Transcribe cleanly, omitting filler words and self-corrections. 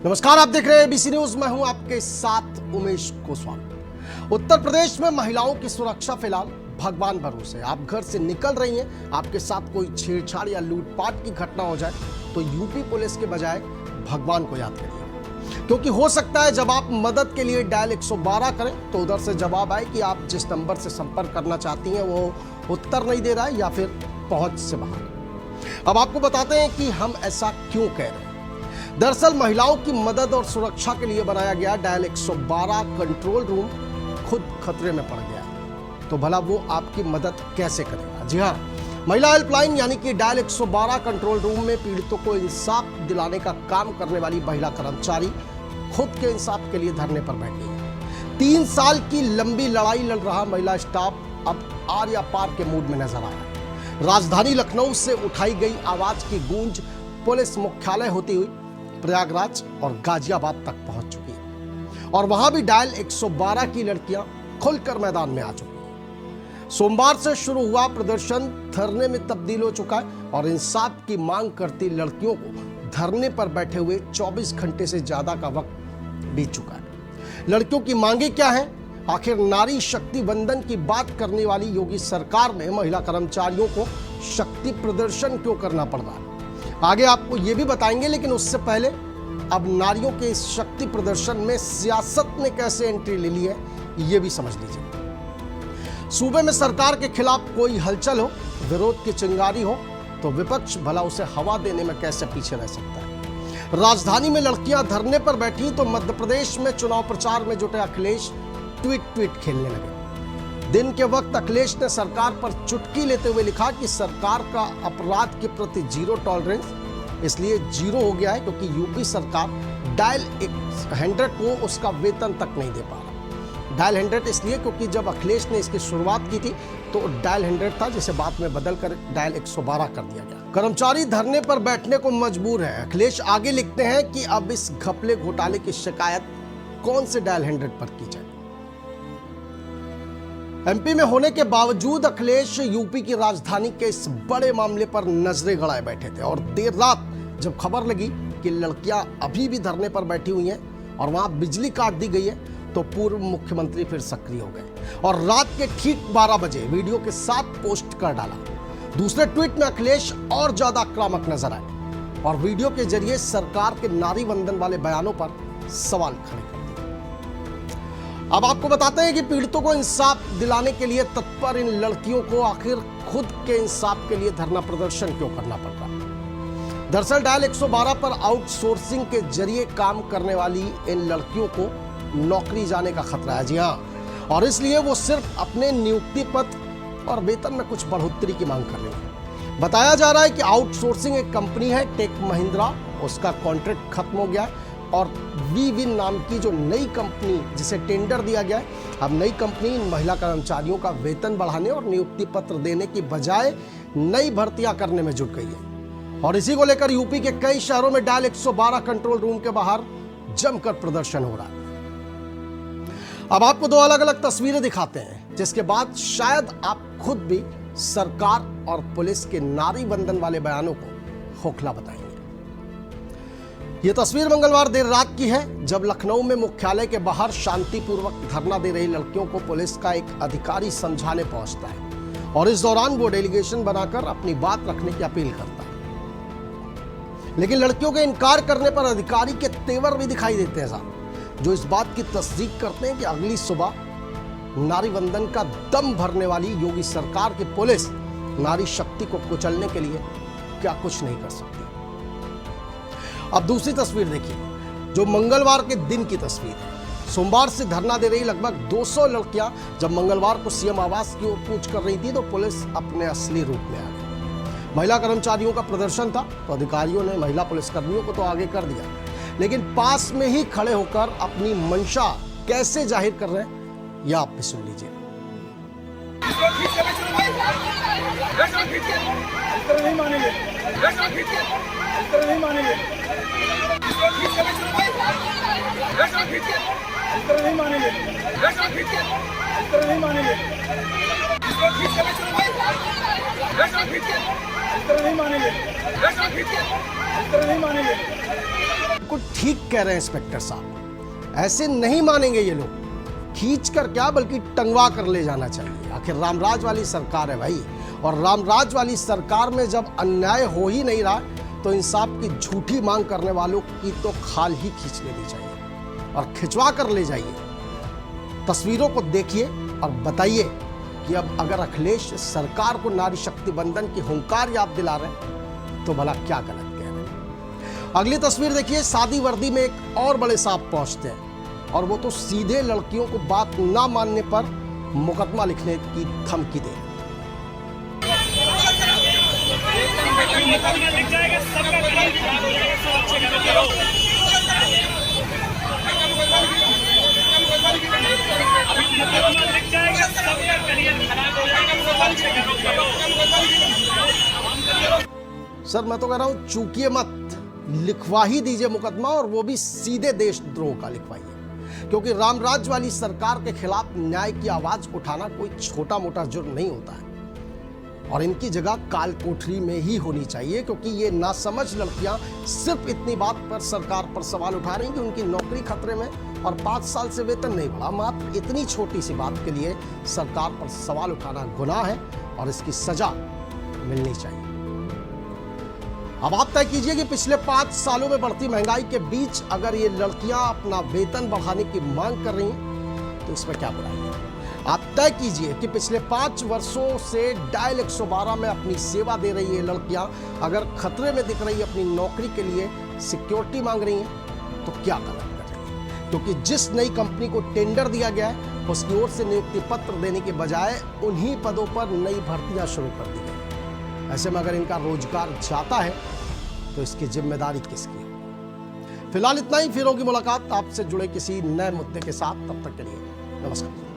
नमस्कार, आप देख रहे हैं एबीसी न्यूज। मैं हूं आपके साथ उमेश गोस्वामी। उत्तर प्रदेश में महिलाओं की सुरक्षा फिलहाल भगवान भरोसे। आप घर से निकल रही हैं, आपके साथ कोई छेड़छाड़ या लूटपाट की घटना हो जाए तो यूपी पुलिस के बजाय भगवान को याद करिए, क्योंकि हो सकता है जब आप मदद के लिए डायल 112 करें तो उधर से जवाब आए कि आप जिस नंबर से संपर्क करना चाहती हैं वो उत्तर नहीं दे रहा है या फिर पहुंच से बाहर। अब आपको बताते हैं कि हम ऐसा क्यों कह रहे हैं। दरअसल महिलाओं की मदद और सुरक्षा के लिए बनाया गया डायल 112 कंट्रोल रूम खुद खतरे में पड़ गया है, तो भला वो आपकी मदद कैसे करेगा। जी हाँ, महिला हेल्पलाइन यानी कि डायल 112 कंट्रोल रूम में पीड़ितों को इंसाफ दिलाने का काम करने वाली महिला कर्मचारी खुद के इंसाफ के लिए धरने पर बैठ गई है। 3 साल की लंबी लड़ाई लड़ रहा महिला स्टाफ अब आर या पार के मूड में नजर आया है। राजधानी लखनऊ से उठाई गई आवाज की गूंज पुलिस मुख्यालय होती हुई प्रयागराज और गाजियाबाद तक पहुंच चुकी है और वहां भी डायल 112 की लड़कियां खुलकर मैदान में आ चुकी हैं। सोमवार से शुरू हुआ प्रदर्शन धरने में तब्दील हो चुका है और इंसाफ की मांग करती लड़कियों को धरने पर बैठे हुए 24 घंटे से ज्यादा का वक्त बीत चुका है। लड़कियों की मांगे क्या है? आखिर नारी शक्ति वंदन की बात करने वाली योगी सरकार में महिला कर्मचारियों को शक्ति प्रदर्शन क्यों करना पड़ रहा है, आगे आपको ये भी बताएंगे। लेकिन उससे पहले अब नारियों के इस शक्ति प्रदर्शन में सियासत ने कैसे एंट्री ले ली है ये भी समझ लीजिए। सूबे में सरकार के खिलाफ कोई हलचल हो, विरोध की चिंगारी हो तो विपक्ष भला उसे हवा देने में कैसे पीछे रह सकता है। राजधानी में लड़कियां धरने पर बैठी तो मध्य प्रदेश में चुनाव प्रचार में जुटे अखिलेश ट्वीट खेलने लगे। दिन के वक्त अखिलेश ने सरकार पर चुटकी लेते हुए लिखा कि सरकार का अपराध के प्रति जीरो टॉलरेंस इसलिए जीरो हो गया है क्योंकि यूपी सरकार डायल 100 को उसका वेतन तक नहीं दे पा रहा। डायल 100 इसलिए क्योंकि जब अखिलेश ने इसकी शुरुआत की थी तो डायल 100 था, जिसे बाद में बदल कर डायल 112 कर दिया गया। कर्मचारी धरने पर बैठने को मजबूर है। अखिलेश आगे लिखते हैं कि अब इस घपले घोटाले की शिकायत कौन से डायल 100 पर की जाए। एमपी में होने के बावजूद अखिलेश यूपी की राजधानी के इस बड़े मामले पर नजरें गड़ाए बैठे थे और देर रात जब खबर लगी कि लड़कियां अभी भी धरने पर बैठी हुई हैं और वहां बिजली काट दी गई है तो पूर्व मुख्यमंत्री फिर सक्रिय हो गए और रात के ठीक 12 बजे वीडियो के साथ पोस्ट कर डाला। दूसरे ट्वीट में अखिलेश और ज्यादा आक्रामक नजर आए और वीडियो के जरिए सरकार के नारी वंदन वाले बयानों पर सवाल खड़े कर दिए। अब आपको बताते हैं कि पीड़ितों को इंसाफ दिलाने के लिए तत्पर इन लड़कियों को आखिर खुद के इंसाफ के लिए धरना प्रदर्शन क्यों करना पड़ रहा है। दरअसल डायल 112 पर आउटसोर्सिंग के जरिए काम करने वाली इन लड़कियों को नौकरी जाने का खतरा है। जी हाँ, और इसलिए वो सिर्फ अपने नियुक्ति पत्र और वेतन में कुछ बढ़ोतरी की मांग कर रही है। बताया जा रहा है कि आउटसोर्सिंग एक कंपनी है टेक महिंद्रा, उसका कॉन्ट्रैक्ट खत्म हो गया है और वीविन नाम की जो नई कंपनी जिसे टेंडर दिया गया है, अब नई कंपनी इन महिला कर्मचारियों का वेतन बढ़ाने और नियुक्ति पत्र देने की बजाय नई भर्तियां करने में जुट गई है और इसी को लेकर यूपी के कई शहरों में डायल 112 कंट्रोल रूम के बाहर जमकर प्रदर्शन हो रहा है। अब आपको 2 अलग अलग तस्वीरें दिखाते हैं जिसके बाद शायद आप खुद भी सरकार और पुलिस के नारी वंदन वाले बयानों को खोखला बताएंगे। यह तस्वीर मंगलवार देर रात की है जब लखनऊ में मुख्यालय के बाहर शांतिपूर्वक धरना दे रही लड़कियों को पुलिस का एक अधिकारी समझाने पहुंचता है और इस दौरान वो डेलीगेशन बनाकर अपनी बात रखने की अपील करता है। लेकिन लड़कियों के इनकार करने पर अधिकारी के तेवर भी दिखाई देते हैं साहब, जो इस बात की तस्दीक करते हैं कि अगली सुबह नारी वंदन का दम भरने वाली योगी सरकार की पुलिस नारी शक्ति को कुचलने के लिए क्या कुछ नहीं कर सकती। अब दूसरी तस्वीर देखिए जो मंगलवार के दिन की तस्वीर है। सोमवार से धरना दे रही लगभग 200 लड़कियां जब मंगलवार को सीएम आवास की ओर कूच कर रही थी तो पुलिस अपने असली रूप में आ गई। महिला कर्मचारियों का प्रदर्शन था तो अधिकारियों ने महिला पुलिसकर्मियों को तो आगे कर दिया, लेकिन पास में ही खड़े होकर अपनी मंशा कैसे जाहिर कर रहे हैं यह आप भी सुन लीजिए। नहीं मानेंगे, नहीं मानेंगे, नहीं मानेंगे, नहीं मानेंगे, नहीं मानेंगे, नहीं मानेंगे। कुछ ठीक कह रहे हैं इंस्पेक्टर साहब, ऐसे नहीं मानेंगे ये लोग। खींच कर क्या बल्कि टंगवा कर ले जाना चाहिए। आखिर रामराज वाली सरकार है भाई, और रामराज वाली सरकार में जब अन्याय हो ही नहीं रहा तो इंसाफ की झूठी मांग करने वालों की तो खाल ही खींच लेनी चाहिए और खिंचवा कर ले जाइए। तस्वीरों को देखिए और बताइए कि अब अगर अखिलेश सरकार को नारी शक्ति बंधन की हुंकार याद दिला रहे तो भला क्या गलत कह रहे हैं। अगली तस्वीर देखिए, शादी वर्दी में एक और बड़े साहब पहुंचते हैं और वो तो सीधे लड़कियों को बात ना मानने पर मुकदमा लिखने की धमकी दे। सर मैं तो कह रहा हूं चूकिए मत, लिखवा ही दीजिए मुकदमा, और वो भी सीधे देशद्रोह का लिखवाइए, क्योंकि रामराज वाली सरकार के खिलाफ न्याय की आवाज उठाना कोई छोटा मोटा जुर्म नहीं होता है और इनकी जगह काल कोठरी में ही होनी चाहिए, क्योंकि ये नासमझ लड़कियां सिर्फ इतनी बात पर सरकार पर सवाल उठा रही कि उनकी नौकरी खतरे में और 5 साल से वेतन नहीं बढ़ा। मात्र इतनी छोटी सी बात के लिए सरकार पर सवाल उठाना गुनाह है और इसकी सजा मिलनी चाहिए। अब आप तय कीजिए कि पिछले 5 सालों में बढ़ती महंगाई के बीच अगर ये लड़कियां अपना वेतन बढ़ाने की मांग कर रही हैं तो इसमें क्या बुराई है। आप तय कीजिए कि पिछले 5 वर्षों से डायल 112 में अपनी सेवा दे रही है लड़कियां अगर खतरे में दिख रही अपनी नौकरी के लिए सिक्योरिटी मांग रही हैं तो क्या गलत कर रही है, क्योंकि जिस नई कंपनी को टेंडर दिया गया है उसकी ओर से नियुक्ति पत्र देने के बजाय उन्हीं पदों पर नई भर्तियां शुरू कर दी गई। ऐसे में अगर इनका रोजगार जाता है तो इसकी जिम्मेदारी किसकी है। फिलहाल इतना ही, फिर होगी मुलाकात आपसे जुड़े किसी नए मुद्दे के साथ। तब तक के लिए नमस्कार।